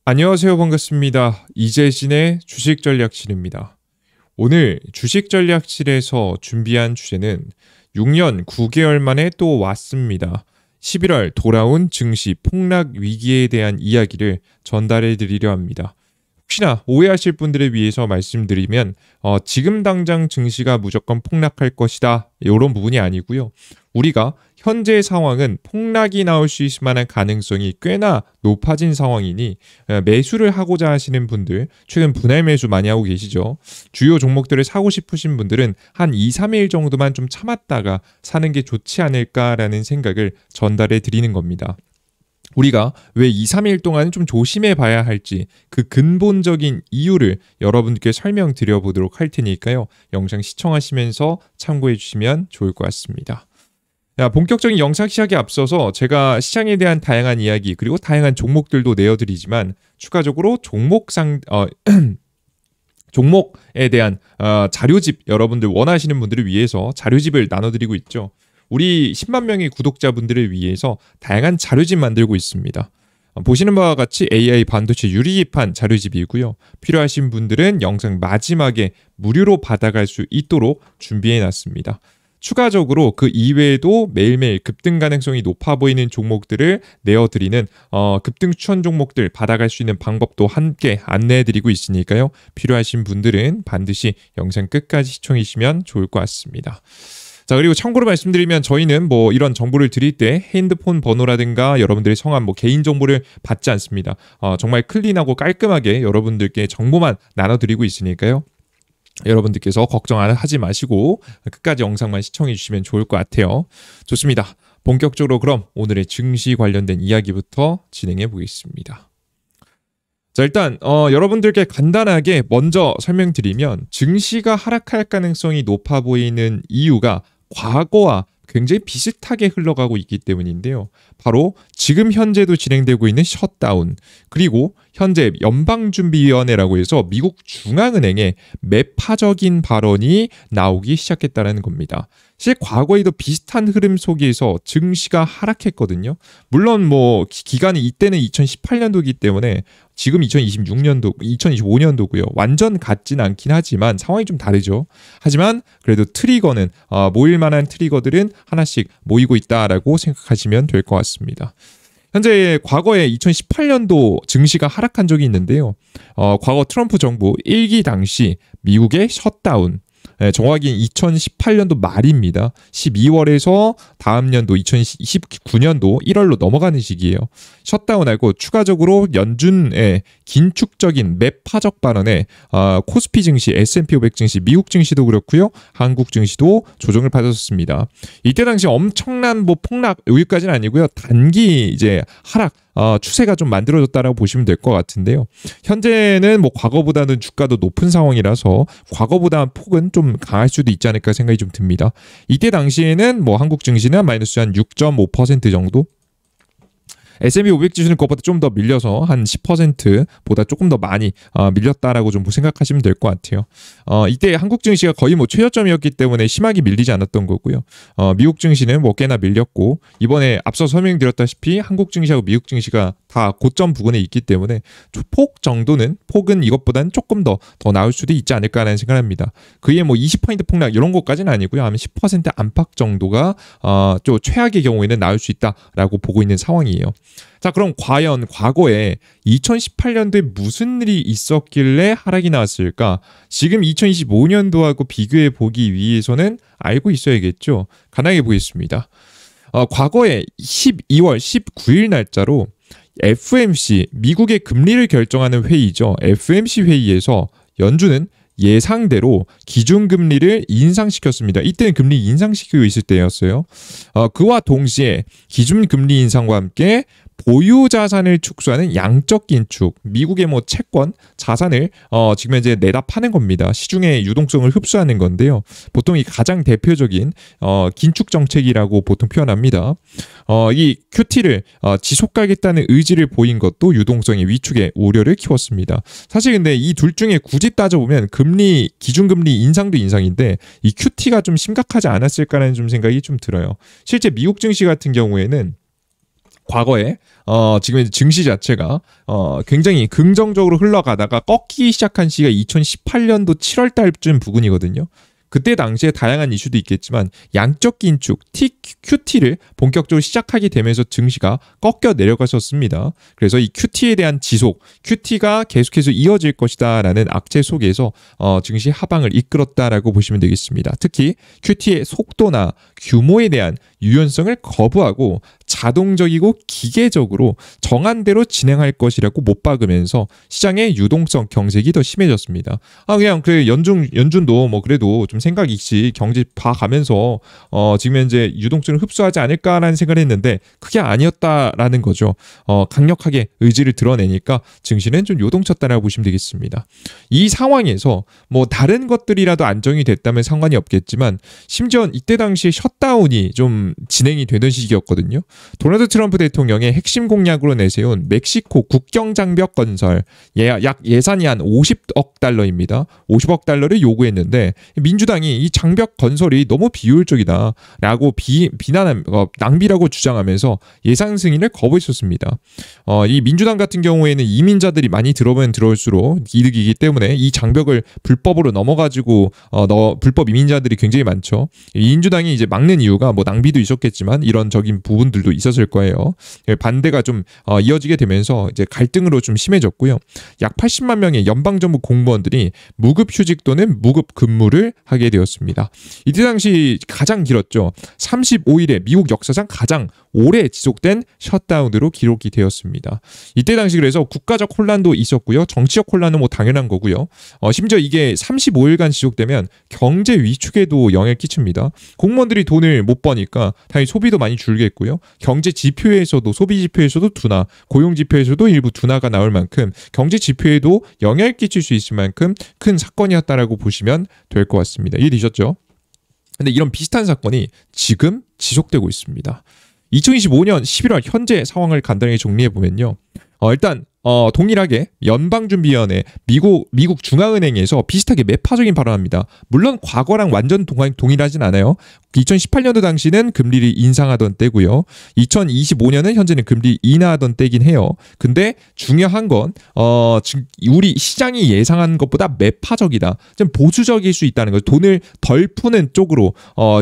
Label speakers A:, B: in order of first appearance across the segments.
A: 안녕하세요. 반갑습니다. 이재진의 주식전략실입니다. 오늘 주식전략실에서 준비한 주제는 6년 9개월 만에 또 왔습니다. 11월 돌아온 증시 폭락 위기에 대한 이야기를 전달해 드리려 합니다. 혹시나 오해하실 분들을 위해서 말씀드리면 지금 당장 증시가 무조건 폭락할 것이다 이런 부분이 아니고요. 우리가 현재 상황은 폭락이 나올 수 있을 만한 가능성이 꽤나 높아진 상황이니 매수를 하고자 하시는 분들, 최근 분할 매수 많이 하고 계시죠. 주요 종목들을 사고 싶으신 분들은 한 2, 3일 정도만 좀 참았다가 사는 게 좋지 않을까라는 생각을 전달해 드리는 겁니다. 우리가 왜 2, 3일 동안 좀 조심해 봐야 할지 그 근본적인 이유를 여러분께 설명드려 보도록 할 테니까요. 영상 시청하시면서 참고해 주시면 좋을 것 같습니다. 본격적인 영상 시작에 앞서서 제가 시장에 대한 다양한 이야기 그리고 다양한 종목들도 내어드리지만 추가적으로 종목에 대한 자료집 여러분들 원하시는 분들을 위해서 자료집을 나눠드리고 있죠. 우리 10만 명의 구독자분들을 위해서 다양한 자료집 만들고 있습니다. 보시는 바와 같이 AI 반도체 유리기판 자료집이고요. 필요하신 분들은 영상 마지막에 무료로 받아갈 수 있도록 준비해 놨습니다. 추가적으로 그 이외에도 매일매일 급등 가능성이 높아 보이는 종목들을 내어드리는 급등 추천 종목들 받아갈 수 있는 방법도 함께 안내해드리고 있으니까요. 필요하신 분들은 반드시 영상 끝까지 시청해주시면 좋을 것 같습니다. 자, 그리고 참고로 말씀드리면 저희는 이런 정보를 드릴 때 핸드폰 번호라든가 여러분들의 성함, 개인 정보를 받지 않습니다. 정말 클린하고 깔끔하게 여러분들께 정보만 나눠드리고 있으니까요. 여러분들께서 걱정하지 마시고 끝까지 영상만 시청해 주시면 좋을 것 같아요. 좋습니다. 본격적으로 그럼 오늘의 증시 관련된 이야기부터 진행해 보겠습니다. 자, 일단 여러분들께 간단하게 먼저 설명드리면 증시가 하락할 가능성이 높아 보이는 이유가 과거와 굉장히 비슷하게 흘러가고 있기 때문인데요. 바로 지금 현재도 진행되고 있는 셧다운, 그리고 현재 연방준비위원회라고 해서 미국 중앙은행의 매파적인 발언이 나오기 시작했다는 겁니다. 사실 과거에도 비슷한 흐름 속에서 증시가 하락했거든요. 물론 기간이 이때는 2018년도이기 때문에 지금 2026년도, 2025년도고요. 완전 같진 않긴 하지만 상황이 좀 다르죠. 하지만 그래도 트리거는 모일 만한 트리거들은 하나씩 모이고 있다라고 생각하시면 될 것 같습니다. 현재 과거에 2018년도 증시가 하락한 적이 있는데요. 과거 트럼프 정부 1기 당시 미국의 셧다운, 정확히 2018년도 말입니다. 12월에서 다음 년도 2029년도 1월로 넘어가는 시기예요. 셧다운하고 추가적으로 연준의 긴축적인 매파적 발언에 코스피 증시, S&P 500 증시, 미국 증시도 그렇고요. 한국 증시도 조정을 받았습니다. 이때 당시 엄청난 폭락 여기까지는 아니고요. 단기 이제 하락 추세가 좀 만들어졌다라고 보시면 될 것 같은데요. 현재는 과거보다는 주가도 높은 상황이라서 과거보다 폭은 좀 강할 수도 있지 않을까 생각이 좀 듭니다. 이때 당시에는 한국 증시는 마이너스 한 6.5% 정도, S&P 500 지수는 그것보다 좀 더 밀려서 한 10%보다 조금 더 많이 밀렸다라고 좀 생각하시면 될 것 같아요. 이때 한국 증시가 거의 최저점이었기 때문에 심하게 밀리지 않았던 거고요. 미국 증시는 꽤나 밀렸고, 이번에 앞서 설명드렸다시피 한국 증시하고 미국 증시가 다 고점 부근에 있기 때문에 폭은 이것보다는 조금 더 나올 수도 있지 않을까라는 생각을 합니다. 그게 20% 폭락 이런 것까지는 아니고요. 한 10% 안팎 정도가 좀 최악의 경우에는 나올 수 있다라고 보고 있는 상황이에요. 자, 그럼 과연 과거에 2018년도에 무슨 일이 있었길래 하락이 나왔을까? 지금 2025년도하고 비교해 보기 위해서는 알고 있어야겠죠. 간단하게 보겠습니다. 과거에 12월 19일 날짜로 FOMC, 미국의 금리를 결정하는 회의죠. FOMC 회의에서 연준은 예상대로 기준금리를 인상시켰습니다. 이때는 금리 인상시키고 있을 때였어요. 그와 동시에 기준금리 인상과 함께 보유자산을 축소하는 양적 긴축, 미국의 채권, 자산을 지금 현재 내다 파는 겁니다. 시중의 유동성을 흡수하는 건데요. 보통 이 가장 대표적인 긴축 정책이라고 보통 표현합니다. 이 QT를 지속하겠다는 의지를 보인 것도 유동성의 위축에 우려를 키웠습니다. 사실 근데 이 둘 중에 굳이 따져보면 기준금리 인상도 인상인데 이 QT가 좀 심각하지 않았을까라는 좀 생각이 좀 들어요. 실제 미국 증시 같은 경우에는 과거에 지금 이제 증시 자체가 굉장히 긍정적으로 흘러가다가 꺾이기 시작한 시기가 2018년도 7월 달쯤 부근이거든요. 그때 당시에 다양한 이슈도 있겠지만 양적 긴축 QT를 본격적으로 시작하게 되면서 증시가 꺾여 내려갔었습니다. 그래서 이 QT에 대한 지속, QT가 계속해서 이어질 것이다라는 악재 속에서 증시 하방을 이끌었다라고 보시면 되겠습니다. 특히 QT의 속도나 규모에 대한 유연성을 거부하고 자동적이고 기계적으로 정한 대로 진행할 것이라고 못 박으면서 시장의 유동성 경색이 더 심해졌습니다. 그냥 그 연준도 뭐 그래도 좀 생각 있이 경제 봐가면서 지금 현재 유동성을 흡수하지 않을까라는 생각을 했는데 그게 아니었다라는 거죠. 강력하게 의지를 드러내니까 증시는 좀 요동쳤다라고 보시면 되겠습니다. 이 상황에서 뭐 다른 것들이라도 안정이 됐다면 상관이 없겠지만 심지어 이때 당시에 셧다운이 좀 진행이 되던 시기였거든요. 도널드 트럼프 대통령의 핵심 공약으로 내세운 멕시코 국경 장벽 건설 약 예산이 한 50억 달러입니다. 50억 달러를 요구했는데 민주당이 이 장벽 건설이 너무 비효율적이다라고 낭비라고 주장하면서 예산 승인을 거부했었습니다. 이 민주당 같은 경우에는 이민자들이 많이 들어오면 들어올수록 이득이기 때문에 이 장벽을 불법으로 넘어가지고 불법 이민자들이 굉장히 많죠. 민주당이 이제 막는 이유가 뭐 낭비도 있었겠지만 이런적인 부분들도 있었을 거예요. 반대가 좀 이어지게 되면서 이제 갈등으로 좀 심해졌고요. 약 80만 명의 연방정부 공무원들이 무급 휴직 또는 무급 근무를 하게 되었습니다. 이때 당시 가장 길었죠. 35일에 미국 역사상 가장 오래 지속된 셧다운으로 기록이 되었습니다. 이때 당시 그래서 국가적 혼란도 있었고요. 정치적 혼란은 뭐 당연한 거고요. 심지어 이게 35일간 지속되면 경제 위축에도 영향을 끼칩니다. 공무원들이 돈을 못 버니까 당연히 소비도 많이 줄겠고요. 경제 지표에서도 소비 지표에서도 둔화, 고용 지표에서도 일부 둔화가 나올 만큼 경제 지표에도 영향을 끼칠 수 있을 만큼 큰 사건이었다라고 보시면 될 것 같습니다. 이해되셨죠? 근데 이런 비슷한 사건이 지금 지속되고 있습니다. 2025년 11월 현재 상황을 간단하게 정리해 보면요. 일단 동일하게 연방준비위원회 미국 중앙은행에서 비슷하게 매파적인 발언합니다. 물론 과거랑 완전 동일하진 않아요. 2018년도 당시는 금리를 인상하던 때고요. 2025년은 현재는 금리 인하하던 때긴 해요. 근데 중요한 건 우리 시장이 예상한 것보다 매파적이다. 좀 보수적일 수 있다는 거죠. 돈을 덜 푸는 쪽으로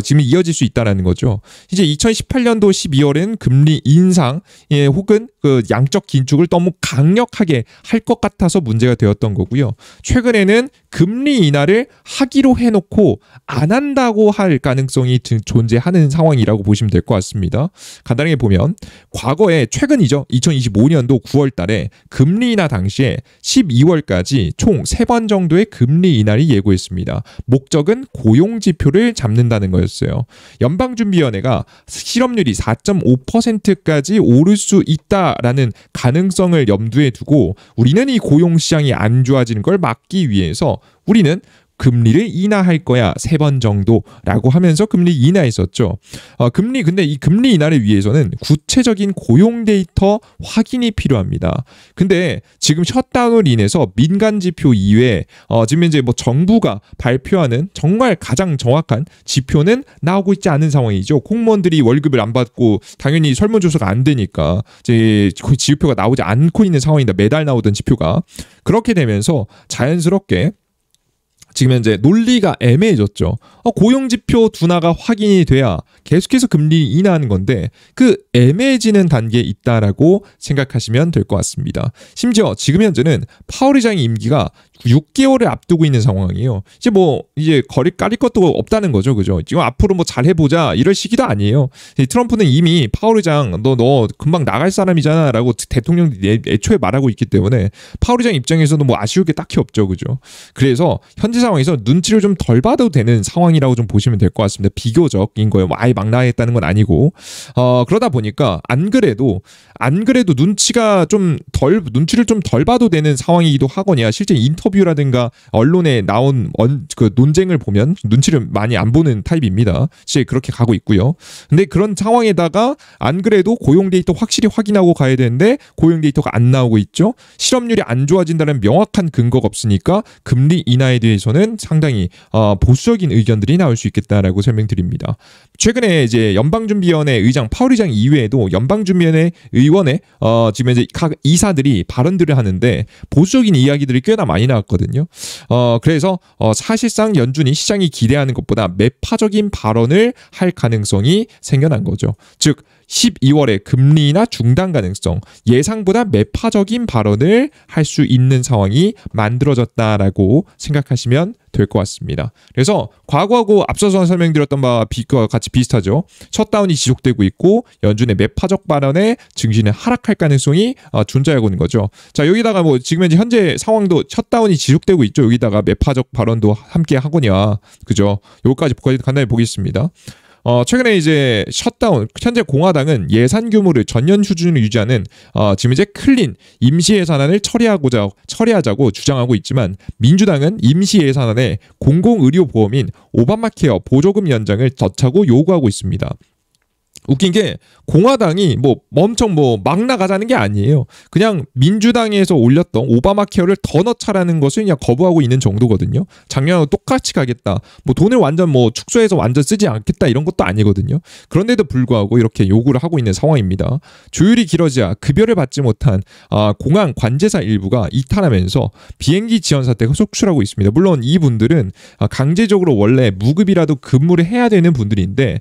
A: 지금 이어질 수 있다는 거죠. 이제 2018년도 12월엔 금리 인상 혹은 그 양적 긴축을 너무 강력하게 할 것 같아서 문제가 되었던 거고요. 최근에는 금리 인하를 하기로 해놓고 안 한다고 할 가능성이 존재하는 상황이라고 보시면 될 것 같습니다. 간단하게 보면 과거에 최근이죠. 2025년도 9월 달에 금리 인하 당시에 12월까지 총 3번 정도의 금리 인하를 예고했습니다. 목적은 고용 지표를 잡는다는 거였어요. 연방준비위원회가 실업률이 4.5%까지 오를 수 있다라는 가능성을 염두에 두고 우리는 이 고용 시장이 안 좋아지는 걸 막기 위해서 우리는 금리를 인하할 거야 3번 정도라고 하면서 금리 인하했었죠. 근데 이 금리 인하를 위해서는 구체적인 고용 데이터 확인이 필요합니다. 근데 지금 셧다운으로 인해서 민간 지표 이외에 지금 이제 뭐 정부가 발표하는 정말 가장 정확한 지표는 나오고 있지 않은 상황이죠. 공무원들이 월급을 안 받고 당연히 설문조사가 안 되니까 이제 그 지표가 나오지 않고 있는 상황인데 매달 나오던 지표가 그렇게 되면서 자연스럽게 지금 현재 논리가 애매해졌죠. 고용지표 둔화가 확인이 돼야 계속해서 금리 인하하는 건데 그 애매해지는 단계에 있다라고 생각하시면 될 것 같습니다. 심지어 지금 현재는 파월 의장의 임기가 6개월을 앞두고 있는 상황이에요. 이제 거리 까릴 것도 없다는 거죠, 그죠? 지금 앞으로 뭐 잘 해보자 이럴 시기도 아니에요. 트럼프는 이미 파월 의장 너 금방 나갈 사람이잖아라고 대통령이 애초에 말하고 있기 때문에 파월 의장 입장에서는 뭐 아쉬울 게 딱히 없죠, 그죠? 그래서 현재 상황에서 눈치를 좀 덜 봐도 되는 상황이라고 좀 보시면 될 것 같습니다. 비교적인 거예요. 뭐 아예 막 나가겠다는 건 아니고 그러다 보니까 안 그래도 눈치를 좀 덜 봐도 되는 상황이기도 하거냐. 실제 인터뷰라든가 언론에 나온 그 논쟁을 보면 눈치를 많이 안 보는 타입입니다. 실제 그렇게 가고 있고요. 근데 그런 상황에다가 안 그래도 고용 데이터 확실히 확인하고 가야 되는데 고용 데이터가 안 나오고 있죠. 실업률이 안 좋아진다는 명확한 근거가 없으니까 금리 인하에 대해서는 대해서는 상당히 보수적인 의견들이 나올 수 있겠다라고 설명드립니다. 최근에 이제 연방준비위원회 의장 파월 의장 이외에도 연방준비위원회 의원의 지금 이제 각 이사들이 발언들을 하는데 보수적인 이야기들이 꽤나 많이 나왔거든요. 그래서 사실상 연준이 시장이 기대하는 것보다 매파적인 발언을 할 가능성이 생겨난 거죠. 즉 12월에 금리 인하 중단 가능성, 예상보다 매파적인 발언을 할 수 있는 상황이 만들어졌다라고 생각하시면 될 것 같습니다. 그래서 과거하고 앞서서 설명드렸던 바와 같이 비슷하죠. 셧다운이 지속되고 있고 연준의 매파적 발언에 증시는 하락할 가능성이 존재하고 있는 거죠. 자, 여기다가 뭐 지금 현재 상황도 셧다운이 지속되고 있죠. 여기다가 매파적 발언도 함께 하거냐, 그죠? 여기까지 간단히 보겠습니다. 최근에 이제 셧다운, 현재 공화당은 예산 규모를 전년 수준으로 유지하는 지금 이제 클린 임시 예산안을 처리하자고 주장하고 있지만 민주당은 임시 예산안에 공공의료보험인 오바마케어 보조금 연장을 덧차고 요구하고 있습니다. 웃긴 게 공화당이 엄청 막 나가자는 게 아니에요. 그냥 민주당에서 올렸던 오바마 케어를 더 넣자라는 것을 그냥 거부하고 있는 정도거든요. 작년하고 똑같이 가겠다. 돈을 완전 축소해서 완전 쓰지 않겠다 이런 것도 아니거든요. 그런데도 불구하고 이렇게 요구를 하고 있는 상황입니다. 조율이 길어지자 급여를 받지 못한 공항 관제사 일부가 이탈하면서 비행기 지원 사태가 속출하고 있습니다. 물론 이분들은 강제적으로 원래 무급이라도 근무를 해야 되는 분들인데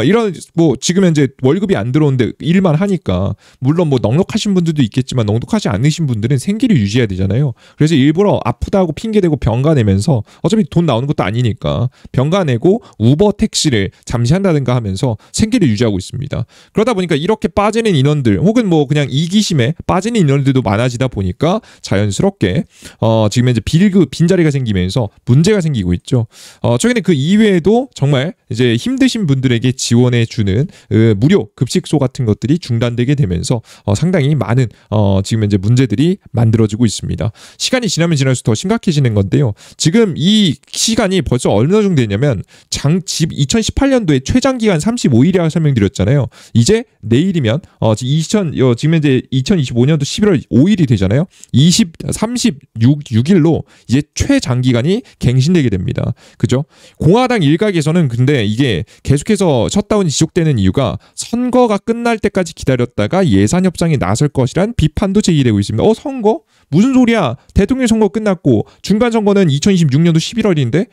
A: 이런 지금 현재 월급이 안 들어오는데 일만 하니까 물론 넉넉하신 분들도 있겠지만 넉넉하지 않으신 분들은 생계를 유지해야 되잖아요. 그래서 일부러 아프다고 핑계대고 병가 내면서 어차피 돈 나오는 것도 아니니까 병가 내고 우버 택시를 잠시 한다든가 하면서 생계를 유지하고 있습니다. 그러다 보니까 이렇게 빠지는 인원들 혹은 그냥 이기심에 빠지는 인원들도 많아지다 보니까 자연스럽게 지금 현재 빈자리가 생기면서 문제가 생기고 있죠. 최근에 그 이외에도 정말 이제 힘드신 분들에게 지원해 주는 무료 급식소 같은 것들이 중단되게 되면서 상당히 많은 지금 현재 문제들이 만들어지고 있습니다. 시간이 지나면 지날수록 더 심각해지는 건데요. 지금 이 시간이 벌써 어느 정도 되냐면 2018년도에 최장기간 35일이라고 설명드렸잖아요. 이제 내일이면 지금 현재 2025년도 11월 5일이 되잖아요. 36일로 이제 최장기간이 갱신되게 됩니다. 그죠? 공화당 일각에서는 근데 이게 계속해서 셧다운이 지속되는 이유가 선거가 끝날 때까지 기다렸다가 예산 협상에 나설 것이란 비판도 제기되고 있습니다. 선거? 무슨 소리야? 대통령 선거 끝났고 중간 선거는 2026년도 11월인데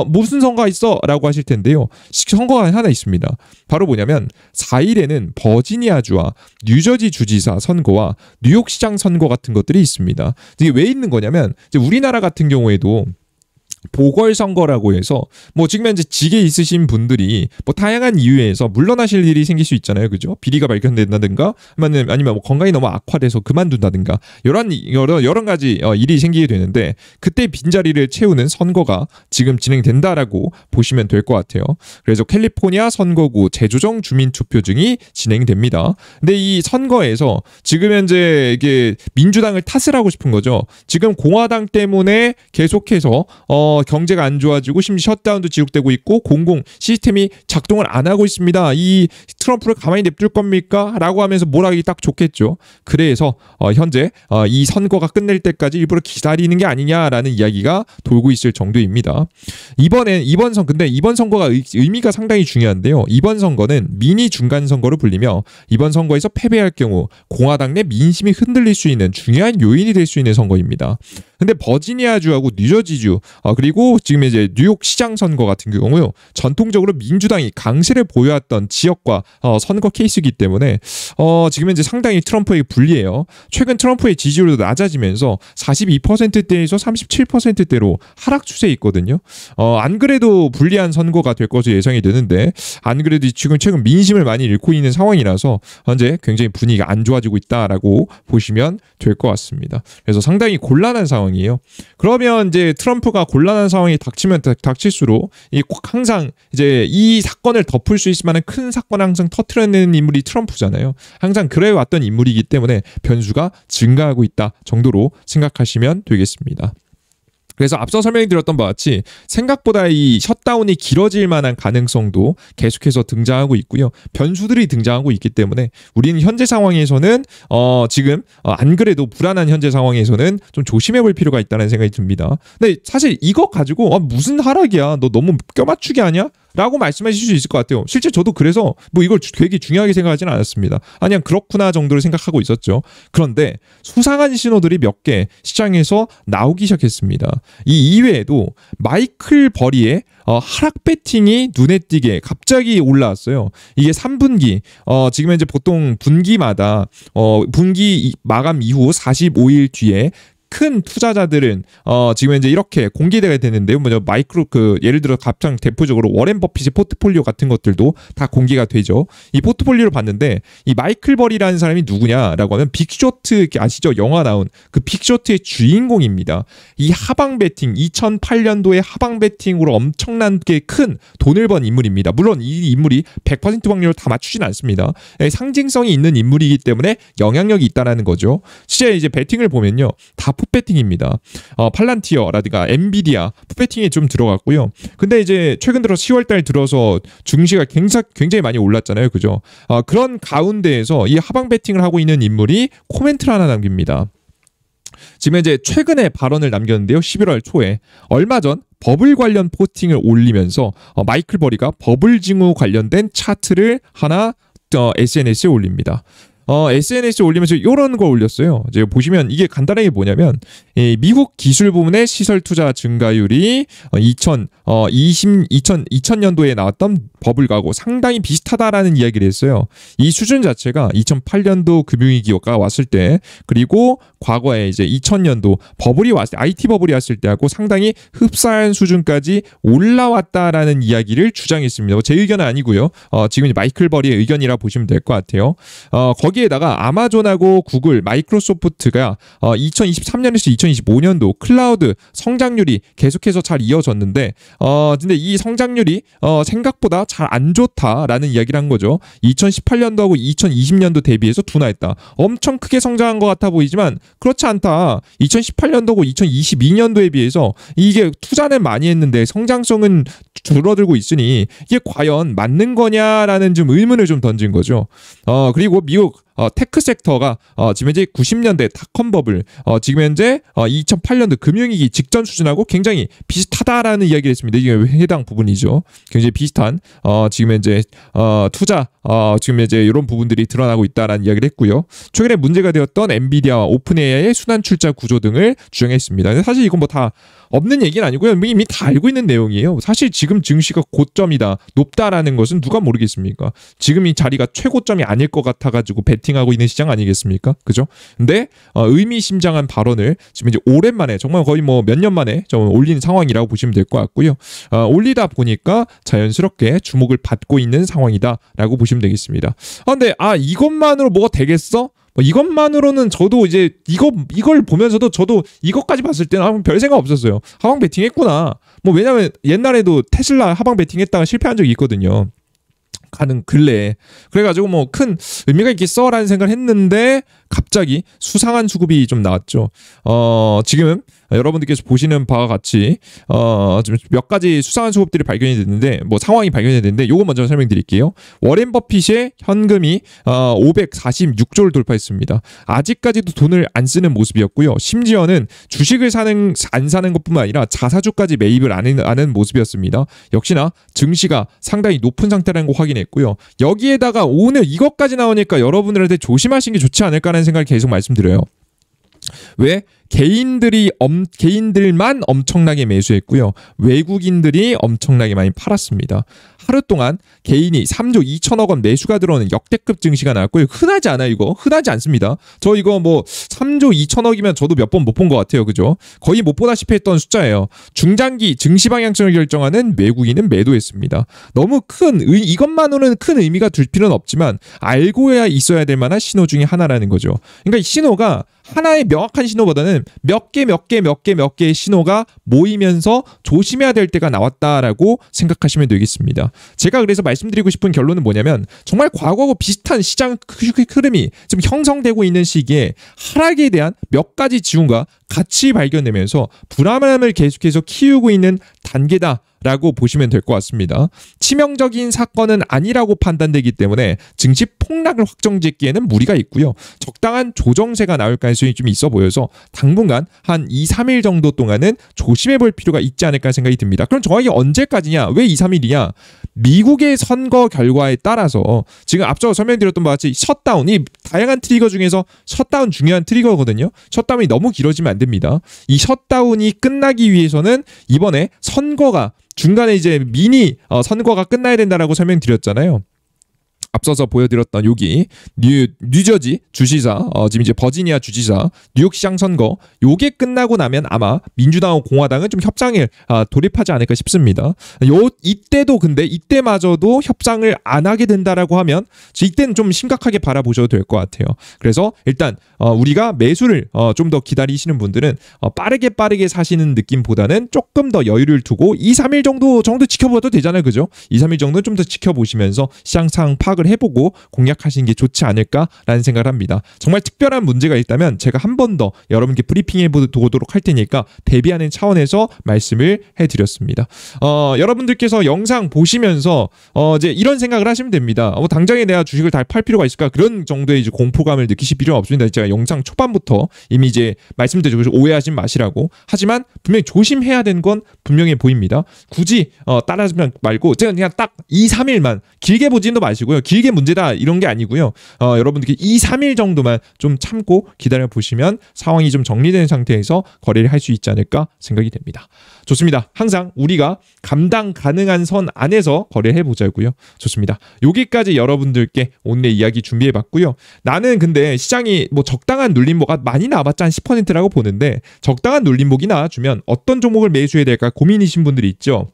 A: 무슨 선거가 있어? 라고 하실 텐데요. 선거가 하나 있습니다. 바로 뭐냐면 4일에는 버지니아주와 뉴저지 주지사 선거와 뉴욕시장 선거 같은 것들이 있습니다. 이게 왜 있는 거냐면 이제 우리나라 같은 경우에도 보궐선거라고 해서 지금 현재 직에 있으신 분들이 다양한 이유에서 물러나실 일이 생길 수 있잖아요. 그죠? 비리가 발견된다든가 아니면 건강이 너무 악화돼서 그만둔다든가 여러 가지 일이 생기게 되는데 그때 빈자리를 채우는 선거가 지금 진행된다라고 보시면 될 것 같아요. 그래서 캘리포니아 선거구 재조정 주민투표 등이 진행됩니다. 근데 이 선거에서 지금 현재 이게 민주당을 탓을 하고 싶은 거죠. 지금 공화당 때문에 계속해서 경제가 안 좋아지고 심지어 셧다운도 지속되고 있고 공공 시스템이 작동을 안 하고 있습니다. 이 트럼프를 가만히 냅둘 겁니까? 라고 하면서 몰아가기 딱 좋겠죠. 그래서 현재 이 선거가 끝낼 때까지 일부러 기다리는 게 아니냐라는 이야기가 돌고 있을 정도입니다. 근데 이번 선거가 의미가 상당히 중요한데요. 이번 선거는 미니 중간 선거로 불리며 이번 선거에서 패배할 경우 공화당 내 민심이 흔들릴 수 있는 중요한 요인이 될 수 있는 선거입니다. 근데 버지니아주하고 뉴저지주 그리고 지금 이제 뉴욕 시장 선거 같은 경우요 전통적으로 민주당이 강세를 보여왔던 지역과 선거 케이스이기 때문에 지금 현재 상당히 트럼프에게 불리해요. 최근 트럼프의 지지율도 낮아지면서 42%대에서 37%대로 하락 추세에 있거든요. 안 그래도 불리한 선거가 될 것으로 예상이 되는데 안 그래도 지금 최근 민심을 많이 잃고 있는 상황이라서 현재 굉장히 분위기가 안 좋아지고 있다라고 보시면 될 것 같습니다. 그래서 상당히 곤란한 상황이에요. 그러면 이제 트럼프가 곤란한 상황이 닥치면 닥칠수록 항상 이제 이 사건을 덮을 수 있을 만한 큰 사건을 항상 터트려내는 인물이 트럼프잖아요. 항상 그래 왔던 인물이기 때문에 변수가 증가하고 있다 정도로 생각하시면 되겠습니다. 그래서 앞서 설명드렸던 바와 같이 생각보다 이 셧다운이 길어질 만한 가능성도 계속해서 등장하고 있고요. 변수들이 등장하고 있기 때문에 우리는 현재 상황에서는 지금 안 그래도 불안한 현재 상황에서는 좀 조심해 볼 필요가 있다는 생각이 듭니다. 근데 사실 이거 가지고 무슨 하락이야, 너 너무 껴맞추기 아니야? 라고 말씀하실 수 있을 것 같아요. 실제 저도 그래서 뭐 이걸 되게 중요하게 생각하지는 않았습니다. 그냥 그렇구나 정도로 생각하고 있었죠. 그런데 수상한 신호들이 몇 개 시장에서 나오기 시작했습니다. 이 이외에도 마이클 버리의 하락 배팅이 눈에 띄게 갑자기 올라왔어요. 이게 3분기 지금 현재 보통 분기마다 분기 마감 이후 45일 뒤에 큰 투자자들은 지금 이제 이렇게 공개가 되는데요. 마이크로 예를 들어 가장 대표적으로 워렌 버핏의 포트폴리오 같은 것들도 다 공개가 되죠. 이 포트폴리오를 봤는데 이 마이클 버리라는 사람이 누구냐라고 하면 빅쇼트 아시죠? 영화 나온 그 빅쇼트의 주인공입니다. 이 하방 배팅 2008년도에 하방 배팅으로 엄청나게 큰 돈을 번 인물입니다. 물론 이 인물이 100% 확률로 다 맞추진 않습니다. 상징성이 있는 인물이기 때문에 영향력이 있다라는 거죠. 실제 이제 배팅을 보면요. 다 풋배팅입니다. 팔란티어라든가 엔비디아 풋배팅에 좀 들어갔고요. 근데 이제 최근 들어 10월달 들어서 증시가 굉장히 많이 올랐잖아요. 그죠? 그런 가운데에서 이 하방 배팅을 하고 있는 인물이 코멘트를 하나 남깁니다. 지금 이제 최근에 발언을 남겼는데요. 11월 초에 얼마 전 버블 관련 포스팅을 올리면서 마이클 버리가 버블 징후 관련된 차트를 하나 SNS에 올립니다. SNS에 올리면서 이런 거 올렸어요. 이제 보시면 이게 간단하게 뭐냐면 미국 기술 부문의 시설 투자 증가율이 2000년도에 나왔던 버블하고 상당히 비슷하다라는 이야기를 했어요. 이 수준 자체가 2008년도 금융위기가 왔을 때 그리고 과거에 이제 2000년도 버블이 왔을 때 IT 버블이 왔을 때하고 상당히 흡사한 수준까지 올라왔다라는 이야기를 주장했습니다. 제 의견은 아니고요. 지금 마이클 버리의 의견이라 보시면 될 것 같아요. 거기에다가 아마존하고 구글, 마이크로소프트가 2023년에서 2025년도 클라우드 성장률이 계속해서 잘 이어졌는데 근데 이 성장률이 생각보다 잘 안 좋다라는 이야기를 한 거죠. 2018년도하고 2020년도 대비해서 둔화했다. 엄청 크게 성장한 것 같아 보이지만 그렇지 않다. 2018년도고 2022년도에 비해서 이게 투자는 많이 했는데 성장성은 줄어들고 있으니 이게 과연 맞는 거냐라는 좀 의문을 좀 던진 거죠. 그리고 미국 테크 섹터가 지금 현재 90년대 닷컴 버블 지금 현재 2008년도 금융위기 직전 수준하고 굉장히 비슷하다라는 이야기를 했습니다. 이게 해당 부분이죠. 굉장히 비슷한 지금 현재 투자 지금 현재 이런 부분들이 드러나고 있다라는 이야기를 했고요. 최근에 문제가 되었던 엔비디아와 오픈 AI의 순환 출자 구조 등을 주장했습니다. 사실 이건 뭐 다 없는 얘기는 아니고요. 이미 다 알고 있는 내용이에요. 사실 지금 증시가 고점이다, 높다라는 것은 누가 모르겠습니까? 지금 이 자리가 최고점이 아닐 것 같아가지고 베팅하고 있는 시장 아니겠습니까? 그죠? 근데 의미심장한 발언을 지금 이제 오랜만에 정말 거의 뭐 몇 년 만에 좀 올리는 상황이라고 보시면 될 것 같고요. 올리다 보니까 자연스럽게 주목을 받고 있는 상황이다라고 보시면 되겠습니다. 근데 이것만으로 뭐가 되겠어? 이것만으로는 저도 이제 이걸 보면서도 저도 이것까지 봤을 때는 별 생각 없었어요. 하방 베팅 했구나. 왜냐면 옛날에도 테슬라 하방 베팅 했다가 실패한 적이 있거든요. 가는 근래에. 그래가지고 큰 의미가 있겠어라는 생각을 했는데 갑자기 수상한 수급이 좀 나왔죠. 지금 여러분들께서 보시는 바와 같이 좀 몇 가지 수상한 수급들이 발견이 됐는데 상황이 발견이 됐는데 요거 먼저 설명드릴게요. 워렌 버핏의 현금이 546조를 돌파했습니다. 아직까지도 돈을 안 쓰는 모습이었고요. 심지어는 주식을 안 사는 것뿐만 아니라 자사주까지 매입을 안 하는 모습이었습니다. 역시나 증시가 상당히 높은 상태라는 거 확인했고요. 여기에다가 오늘 이것까지 나오니까 여러분들한테 조심하시는 게 좋지 않을까라는 생각을 계속 말씀드려요. 왜? 개인들만 엄청나게 매수했고요. 외국인들이 엄청나게 많이 팔았습니다. 하루 동안 개인이 3조 2천억 원 매수가 들어오는 역대급 증시가 나왔고요. 흔하지 않아요, 이거. 흔하지 않습니다. 저 이거 3조 2천억이면 저도 몇 번 못 본 것 같아요. 그죠? 거의 못 보다시피 했던 숫자예요. 중장기 증시 방향성을 결정하는 외국인은 매도했습니다. 너무 이것만으로는 큰 의미가 둘 필요는 없지만 알고야 있어야 될 만한 신호 중에 하나라는 거죠. 그러니까 이 신호가 하나의 명확한 신호보다는 몇 개의 신호가 모이면서 조심해야 될 때가 나왔다라고 생각하시면 되겠습니다. 제가 그래서 말씀드리고 싶은 결론은 뭐냐면 정말 과거하고 비슷한 시장 흐름이 지금 형성되고 있는 시기에 하락에 대한 몇 가지 징후가 같이 발견되면서 불안함을 계속해서 키우고 있는 단계다 라고 보시면 될 것 같습니다. 치명적인 사건은 아니라고 판단되기 때문에 증시 폭락을 확정짓기에는 무리가 있고요. 적당한 조정세가 나올 가능성이 좀 있어 보여서 당분간 한 2, 3일 정도 동안은 조심해 볼 필요가 있지 않을까 생각이 듭니다. 그럼 정확히 언제까지냐? 왜 2, 3일이냐? 미국의 선거 결과에 따라서 지금 앞서 설명드렸던 바와 같이 셧다운이 다양한 트리거 중에서 셧다운 중요한 트리거거든요. 셧다운이 너무 길어지면 안 됩니다. 이 셧다운이 끝나기 위해서는 이번에 선거가 중간에 이제 미니 선거가 끝나야 된다라고 설명드렸잖아요. 앞서서 보여드렸던 여기 뉴저지 주지사, 지금 이제 버지니아 주지사, 뉴욕시장 선거 요게 끝나고 나면 아마 민주당과 공화당은 좀 협상에 돌입하지 않을까 싶습니다. 이때도 근데 이때마저도 협상을 안 하게 된다라고 하면 이때는 좀 심각하게 바라보셔도 될 것 같아요. 그래서 일단 우리가 매수를 좀 더 기다리시는 분들은 빠르게 사시는 느낌보다는 조금 더 여유를 두고 2, 3일 정도 지켜봐도 되잖아요. 그죠? 2, 3일 정도 좀 더 지켜보시면서 시장 상황 파악을 해보고 공략하시는 게 좋지 않을까라는 생각을 합니다. 정말 특별한 문제가 있다면 제가 한 번 더 여러분께 브리핑해 보도록 할 테니까 대비하는 차원에서 말씀을 해드렸습니다. 여러분들께서 영상 보시면서 이제 이런 생각을 하시면 됩니다. 당장에 내가 주식을 다 팔 필요가 있을까? 그런 정도의 이제 공포감을 느끼실 필요는 없습니다. 제가 영상 초반부터 이미 이제 말씀드리고 오해하지 마시라고. 하지만 분명히 조심해야 되는 건 분명히 보입니다. 굳이 따라하지 말고 제가 그냥 딱 2, 3일만 길게 보지도 마시고요. 길게 문제다 이런 게 아니고요. 여러분들께 2, 3일 정도만 좀 참고 기다려 보시면 상황이 좀 정리된 상태에서 거래를 할 수 있지 않을까 생각이 됩니다. 좋습니다. 항상 우리가 감당 가능한 선 안에서 거래를 해보자고요. 좋습니다. 여기까지 여러분들께 오늘의 이야기 준비해봤고요. 나는 근데 시장이 뭐 적당한 눌림목가 많이 나와봤자 한 10%라고 보는데 적당한 눌림목이 나와주면 어떤 종목을 매수해야 될까 고민이신 분들이 있죠.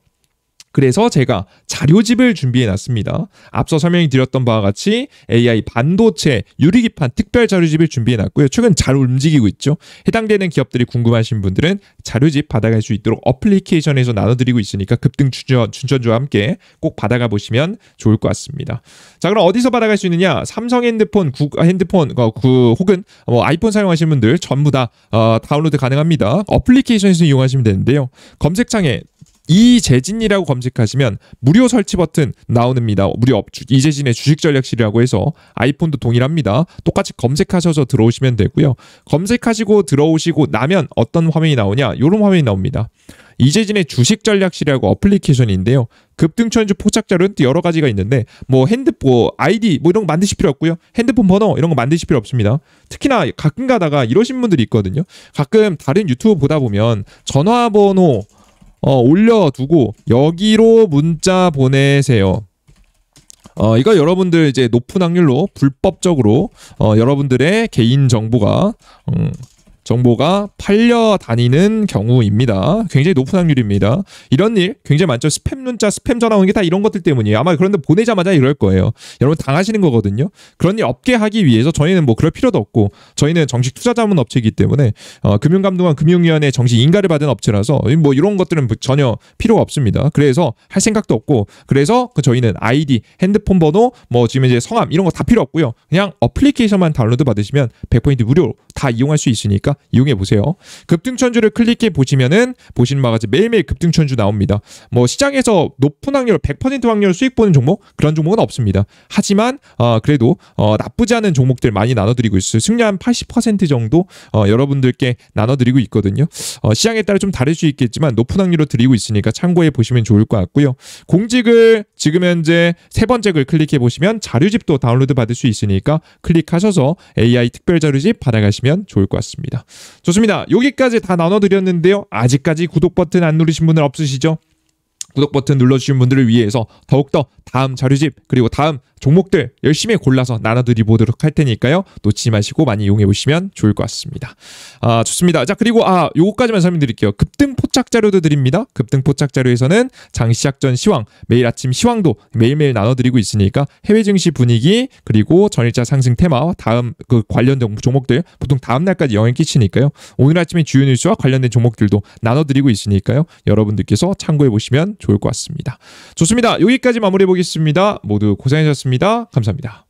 A: 그래서 제가 자료집을 준비해놨습니다. 앞서 설명이 드렸던 바와 같이 AI 반도체 유리기판 특별 자료집을 준비해놨고요. 최근 잘 움직이고 있죠. 해당되는 기업들이 궁금하신 분들은 자료집 받아갈 수 있도록 어플리케이션에서 나눠드리고 있으니까 급등 추천주와 함께 꼭 받아가 보시면 좋을 것 같습니다. 자, 그럼 어디서 받아갈 수 있느냐? 삼성 핸드폰, 혹은 아이폰 사용하시는 분들 전부 다 다운로드 가능합니다. 어플리케이션에서 이용하시면 되는데요. 검색창에 이재진이라고 검색하시면 무료 설치 버튼 나옵니다. 무료 이재진의 주식전략실이라고 해서 아이폰도 동일합니다. 똑같이 검색하셔서 들어오시면 되고요. 검색하시고 들어오시고 나면 어떤 화면이 나오냐? 이런 화면이 나옵니다. 이재진의 주식전략실이라고 어플리케이션인데요. 급등천주 포착자료는 또 여러 가지가 있는데 핸드폰 아이디 이런 거 만드실 필요 없고요. 핸드폰 번호 이런 거 만드실 필요 없습니다. 특히나 가끔 가다가 이러신 분들이 있거든요. 가끔 다른 유튜브 보다 보면 전화번호 올려두고 여기로 문자 보내세요. 이거 여러분들 이제 높은 확률로 불법적으로 여러분들의 개인 정보가 팔려 다니는 경우입니다. 굉장히 높은 확률입니다. 이런 일 굉장히 많죠. 스팸 문자, 스팸 전화 오는 게 다 이런 것들 때문이에요. 아마 그런데 보내자마자 이럴 거예요. 여러분 당하시는 거거든요. 그런 일 없게 하기 위해서 저희는 그럴 필요도 없고 저희는 정식 투자자문 업체이기 때문에 금융감독원 금융위원회 정식 인가를 받은 업체라서 이런 것들은 전혀 필요가 없습니다. 그래서 할 생각도 없고 그래서 저희는 아이디, 핸드폰 번호, 지금 이제 성함 이런 거 다 필요 없고요. 그냥 어플리케이션만 다운로드 받으시면 100% 무료 다 이용할 수 있으니까 이용해 보세요. 급등천주를 클릭해 보시면은 보시는 바와 같이 매일매일 급등천주 나옵니다. 시장에서 높은 확률 100% 확률 수익 보는 종목 그런 종목은 없습니다. 하지만 그래도 나쁘지 않은 종목들 많이 나눠드리고 있어요. 승리 한 80% 정도 여러분들께 나눠드리고 있거든요. 시장에 따라 좀 다를 수 있겠지만 높은 확률로 드리고 있으니까 참고해 보시면 좋을 것 같고요. 공직을 지금 현재 세 번째 글 클릭해 보시면 자료집도 다운로드 받을 수 있으니까 클릭하셔서 AI 특별 자료집 받아가시면 좋을 것 같습니다. 좋습니다. 여기까지 다 나눠드렸는데요. 아직까지 구독 버튼 안 누르신 분들 없으시죠? 구독 버튼 눌러주신 분들을 위해서 더욱더 다음 자료집 그리고 다음 종목들 열심히 골라서 나눠드리도록 할 테니까요. 놓치지 마시고 많이 이용해 보시면 좋을 것 같습니다. 좋습니다. 자, 그리고 요거까지만 설명드릴게요. 급등 포착 자료도 드립니다. 급등 포착 자료에서는 장 시작 전 시황, 매일 아침 시황도 매일매일 나눠드리고 있으니까 해외 증시 분위기 그리고 전일자 상승 테마 다음 그 관련 종목들 보통 다음 날까지 영향 끼치니까요. 오늘 아침에 주요 뉴스와 관련된 종목들도 나눠드리고 있으니까요. 여러분들께서 참고해 보시면 좋을 것 같습니다. 좋습니다. 여기까지 마무리해 보겠습니다. 모두 고생하셨습니다. 감사합니다.